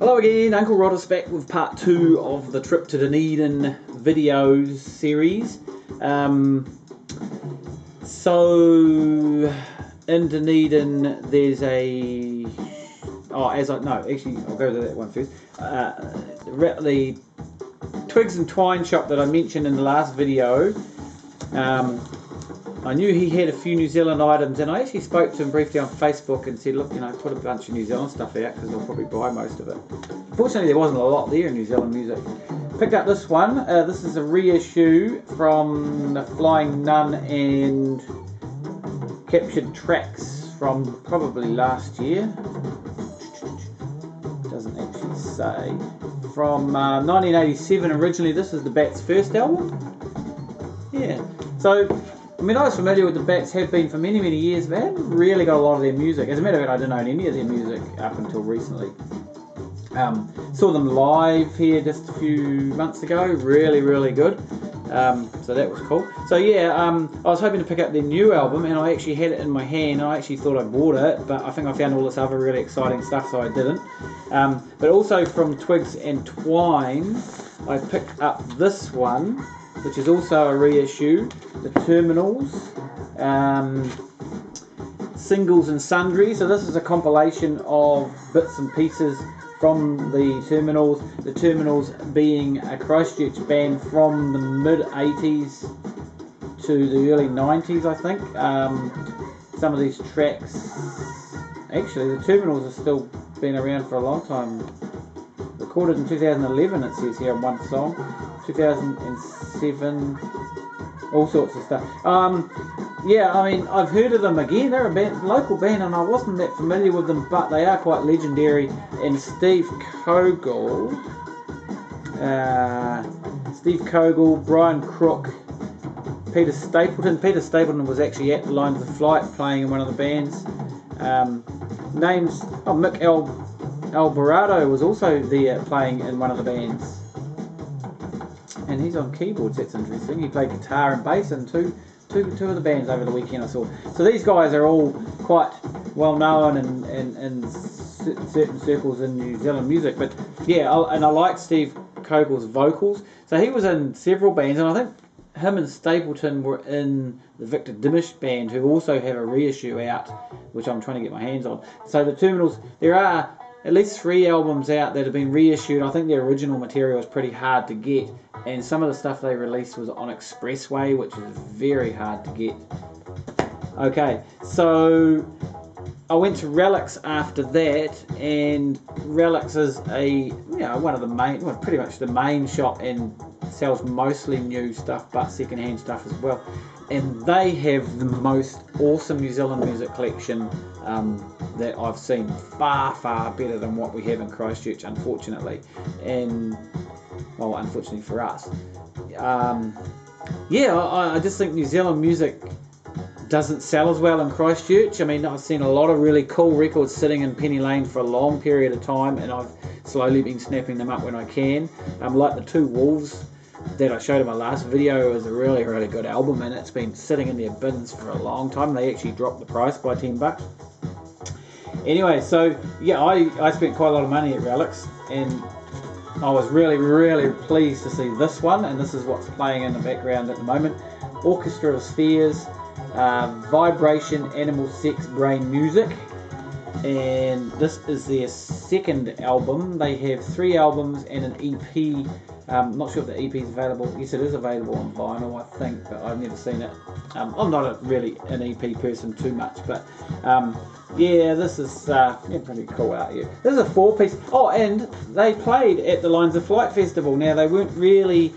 Hello again, Uncle Roddus back with part 2 of the trip to Dunedin videos series. So in Dunedin there's a... I'll go to that one first. The Twigs and Twine shop that I mentioned in the last video. I knew he had a few New Zealand items, and I actually spoke to him briefly on Facebook and said, look, put a bunch of New Zealand stuff out because I'll probably buy most of it. Unfortunately, there wasn't a lot there in New Zealand music. Picked up this one. This is a reissue from the Flying Nun and captured tracks from probably last year. Doesn't actually say. From 1987 originally. This is the Bats' first album. Yeah. So I was familiar with the Bats, have been for many, many years, but I hadn't really got a lot of their music. As a matter of fact, I didn't own any of their music up until recently. Saw them live here just a few months ago. Really, really good. So that was cool. So yeah, I was hoping to pick up their new album, and I actually had it in my hand. I actually thought I bought it, but I think I found all this other really exciting stuff, so I didn't. But also from Twigs and Twine, I picked up this one, which is also a reissue, the Terminals, Singles and Sundry. So this is a compilation of bits and pieces from the Terminals being a Christchurch band from the mid-80s to the early 90s, I think. Some of these tracks, actually the Terminals have still been around for a long time. Recorded in 2011, it says here on one song. 2007, all sorts of stuff. Yeah, I've heard of them again. They're a local band, and I wasn't that familiar with them, but they are quite legendary. And Steve Kogel, Brian Crook, Peter Stapleton. Peter Stapleton was actually at the Lines of Flight playing in one of the bands. Mick Alvarado was also there playing in one of the bands. And he's on keyboards, that's interesting. He played guitar and bass in two of the bands over the weekend I saw. So these guys are all quite well known in certain circles in New Zealand music. But yeah, I like Steve Kogel's vocals. So he was in several bands, and I think him and Stapleton were in the Victor Dimish band, who also have a reissue out, which I'm trying to get my hands on. So the Terminals, there are at least 3 albums out that have been reissued. I think the original material is pretty hard to get, and some of the stuff they released was on Expressway, which is very hard to get. Okay, so I went to Relics after that, and Relics is one of the main, pretty much the main shop, and sells mostly new stuff but second-hand stuff as well. And they have the most awesome New Zealand music collection that I've seen. Far, far better than what we have in Christchurch, unfortunately. And, well, unfortunately for us. I just think New Zealand music doesn't sell as well in Christchurch. I've seen a lot of really cool records sitting in Penny Lane for a long period of time, and I've slowly been snapping them up when I can. Like the Two Wolves that I showed in my last video is a really, really good album, and it's been sitting in their bins for a long time. They actually dropped the price by $10. Anyway, so yeah, I spent quite a lot of money at Relics, and I was really, really pleased to see this one, and this is what's playing in the background at the moment. Orchestra of Spheres, Vibration, Animal Sex, Brain Music, and this is their second album. They have 3 albums and an EP. Not sure if the EP is available. Yes, it is available on vinyl, I think, but I've never seen it. I'm not really an EP person too much, but yeah, this is pretty cool out here. This is a 4-piece. Oh, and they played at the Lines of Flight Festival. Now, they weren't really...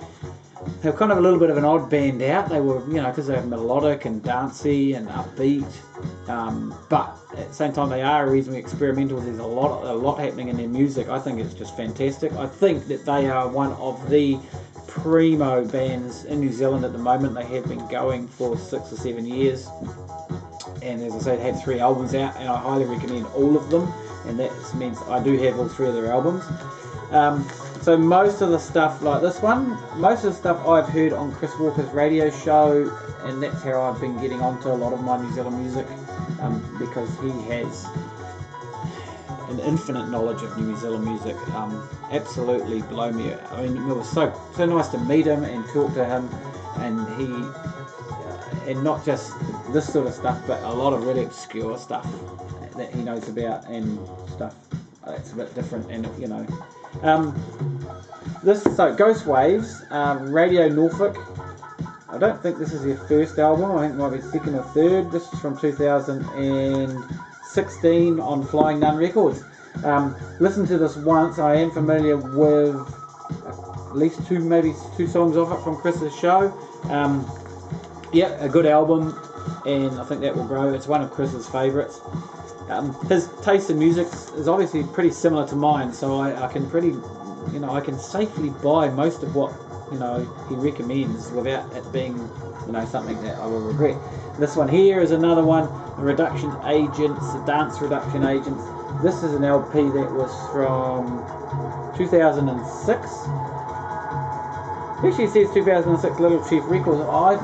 They were kind of a little bit of an odd band out. They were, because they're melodic and dancey and upbeat, but at the same time they are reasonably experimental. There's a lot happening in their music. I think it's just fantastic. I think that they are one of the primo bands in New Zealand at the moment. They have been going for 6 or 7 years, and as I said, had 3 albums out, and I highly recommend all of them, and that means I do have all 3 of their albums. So most of the stuff, like this one, most of the stuff I've heard on Chris Walker's radio show, and that's how I've been getting onto a lot of my New Zealand music, because he has an infinite knowledge of New Zealand music. Absolutely blow me. I mean, it was so nice to meet him and talk to him, and and not just this sort of stuff, but a lot of really obscure stuff that he knows about and stuff that's a bit different. And Ghost Waves, Radio Norfolk. I don't think this is their first album. I think it might be second or third. This is from 2016 on Flying Nun Records. Listen to this once. I am familiar with at least maybe two songs off it from Chris's show. Yeah, a good album, and I think that will grow. It's one of Chris's favourites. His taste in music is obviously pretty similar to mine, so I can I can safely buy most of what he recommends without it being something that I will regret. This one here is another one, the Reduction Agents, the Dance Reduction Agents. This is an LP that was from 2006. Actually, it says 2006 Little Chief Records. I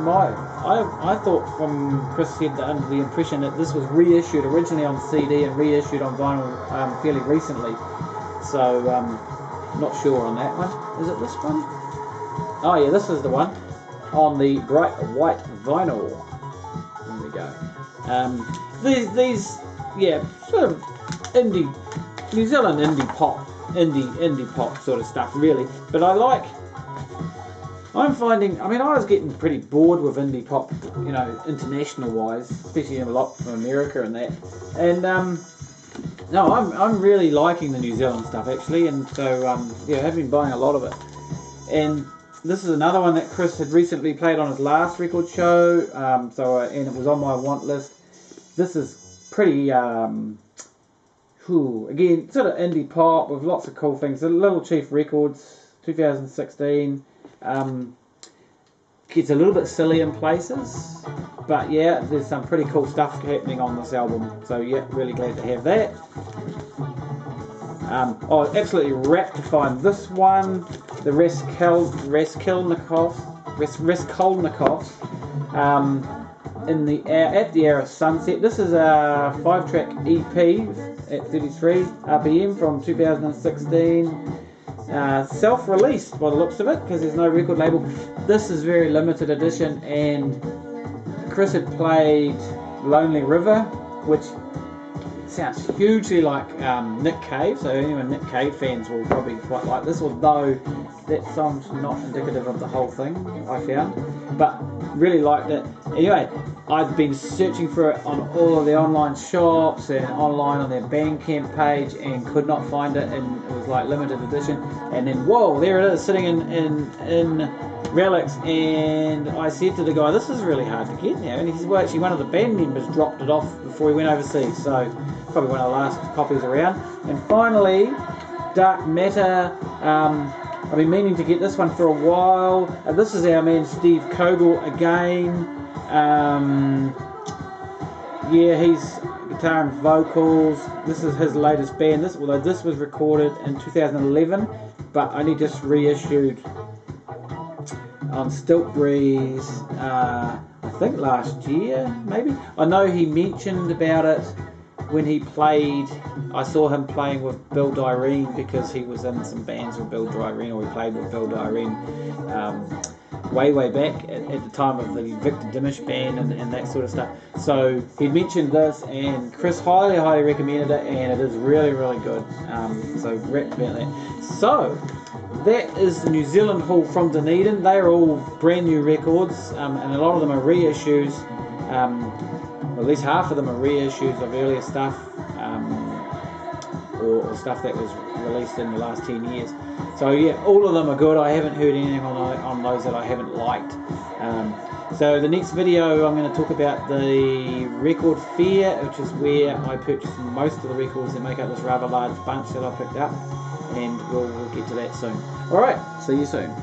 thought from Chris said under the impression that this was reissued originally on CD and reissued on vinyl fairly recently. So not sure on that one. Is it this one? Oh yeah, this is the one on the bright white vinyl. There we go. These sort of indie, New Zealand indie pop sort of stuff really. But I'm finding, I was getting pretty bored with indie pop, international wise, especially a lot from America and that. And no, I'm really liking the New Zealand stuff actually, and so I've been buying a lot of it. And this is another one that Chris had recently played on his last record show, and it was on my want list. This is pretty, again, sort of indie pop with lots of cool things. The Little Chief Records, 2016. Gets a little bit silly in places, but yeah, there's some pretty cool stuff happening on this album. So yeah, really glad to have that. Absolutely rapt to find this one, the Raskolnikovs, at the Hour of Sunset. This is a 5-track EP at 33 RPM from 2016. Self-released by the looks of it, because there's no record label. This is very limited edition, and Chris had played Lonely River, which sounds hugely like Nick Cave, so anyone Nick Cave fans will probably quite like this, although that song's not indicative of the whole thing, I found, but really liked it. Anyway, I've been searching for it on all of the online shops and online on their Bandcamp page and could not find it, and it was like limited edition, and then whoa, there it is sitting in Relics, and I said to the guy, this is really hard to get now, and he said, well, actually one of the band members dropped it off before he went overseas, so probably one of the last copies around. And finally, Dark Matter. I've been meaning to get this one for a while. This is our man Steve Kogel again. He's guitar and vocals. This is his latest band. Although this was recorded in 2011, but only just reissued on Stilt Breeze, I think last year, maybe. I know he mentioned about it when he played. I saw him playing with Bill Dyrene, because he was in some bands with Bill Dyrene, or he played with Bill Dyrene way back at the time of the Victor Dimish band and that sort of stuff. So he mentioned this, and Chris highly recommended it, and it is really good. So wrapped about that. So that is the New Zealand haul from Dunedin. They are all brand new records, and a lot of them are reissues. At least half of them are reissues of earlier stuff, or stuff that was released in the last 10 years. So yeah, all of them are good. I haven't heard anything on those that I haven't liked. So the next video I'm going to talk about the record fair, which is where I purchased most of the records that make up this rather large bunch that I picked up, and we'll get to that soon. Alright, see you soon.